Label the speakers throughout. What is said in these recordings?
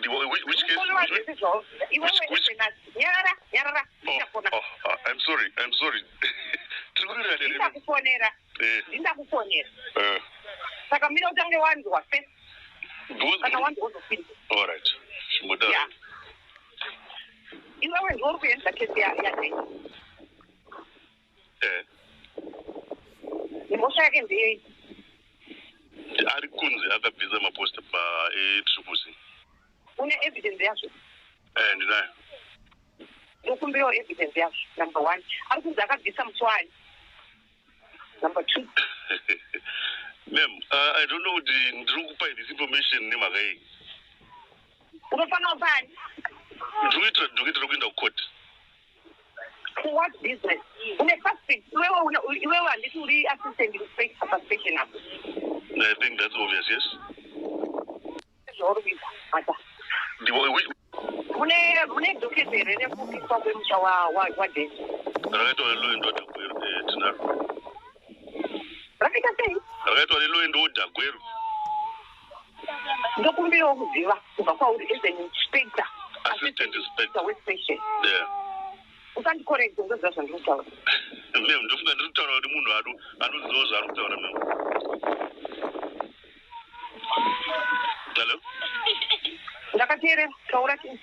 Speaker 1: Which case?
Speaker 2: I'm sorry. All right. Yeah.
Speaker 1: Ari kunzi akabvisa maposta etribusi.
Speaker 2: Une evidence yacho.
Speaker 1: Ndinayo.
Speaker 2: Ukumbewo evidence yacho. Number 1. Ari kunzi akabvisa mutswari. Number 2.
Speaker 1: Ma'am, I don't know the ndiri kupa this information nemakai.
Speaker 2: Unofana ubani?
Speaker 1: Ndikuitira kuenda court.
Speaker 2: For what business? Une suspect. Iwewe handiti uri assistant inspector suspicion apo.
Speaker 1: I think that's obvious, yes.
Speaker 2: Mune dokezere rekubviswa kwemusha wadhesi.
Speaker 1: Rakaitwa law and order gweru tinaro.
Speaker 2: Rakaita sei?
Speaker 1: Rakaitwa law and order gweru.
Speaker 2: Ndokumbirawo kuziva kubva kwauri as an inspector.
Speaker 1: Assistant inspector
Speaker 2: westation.
Speaker 1: Yeah.
Speaker 2: Usandicorrect ndoziva zvandikutaura.
Speaker 1: Ma'am, ndofunga ndiri kutaura kuti munhu anoziva zvaari kutaura ma'am. Hello?
Speaker 2: Ndakateerera taura chii?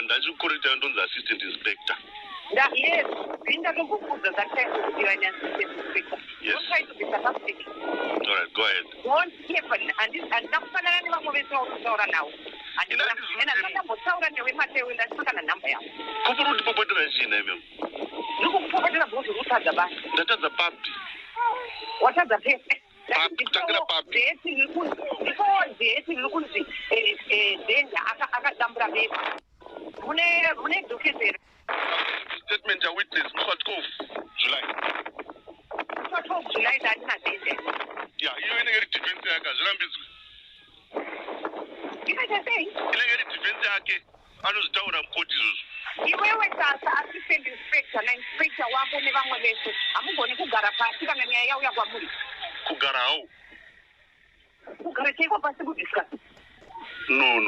Speaker 1: Ndachikukorrekta ndonzi assistant inspector.
Speaker 2: Yes, ndatombokudza zvakaitwa assistant inspector.
Speaker 1: Yes.
Speaker 2: Don't try to be sarcastic.
Speaker 1: All right, go ahead.
Speaker 2: Don't carefully. Handina kufanana nevamwe vese vaurikutaura navo. Ndakambotaura newe Mateo ndasvika nanhamba yavo.
Speaker 1: Kupuri kutipopotera chii naye ma'am?
Speaker 2: Ndiri kukupopotera bhuti urikutadza basi.
Speaker 1: Ndatadza papi.
Speaker 2: Watadza pese.
Speaker 1: Kutangira papi.
Speaker 2: Ndipo dhesi riri kunzi dhenja akadambura bebe. Mune dokezere.
Speaker 1: Statement ya witness muswa 12 July.
Speaker 2: Muswa 12 July ndatina dhenja.
Speaker 1: Yeah, iyo inenge iri defense yake azvirambidzwi.
Speaker 2: Inoita sei?
Speaker 1: Inenge iri defense yake anozvitaura mukoti izvozvo.
Speaker 2: Iwewe sasa assistant inspector nainspector wako nevamwe vese hamugoni kugara pasi kana nyaya yauya kwamuri.
Speaker 1: Kugara hawo.
Speaker 2: Kugara chaiko pasi kudiscuss.
Speaker 1: No.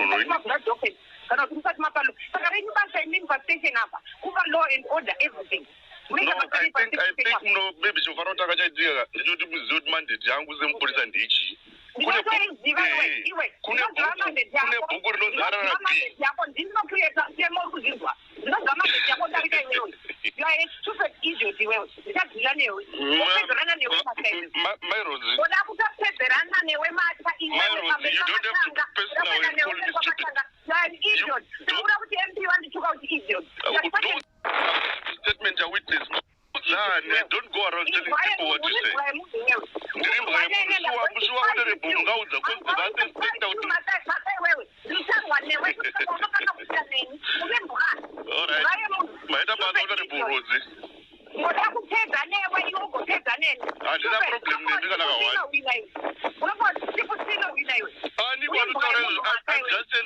Speaker 2: Kana kuti musati mapalo. Saka renyu basa imini pastation apa. Kuva law and order everything.
Speaker 1: No, I think no, maybe chofana kuti akachaitika ndechoti muzive kuti mandate yangu semupurisa ndeichii. Kune bhuku rinonzi RRP.
Speaker 2: Yako ndinocreata semo kuzvinzwa. Ndinogama mandate yako ndarika iwewe. You are a stupid idiot iwewe. Ndichadzila newe. Kupedzerana newe masaini.
Speaker 1: My Rose.
Speaker 2: Oda kutopedzerana newe mata iwewe.
Speaker 1: My Rose, you don't have to personally call me stupid.
Speaker 2: You are an idiot. Ndaura kuti MP wandichuka kuti idiot.
Speaker 1: Statement ya witness. Don't go around telling people what you say. I just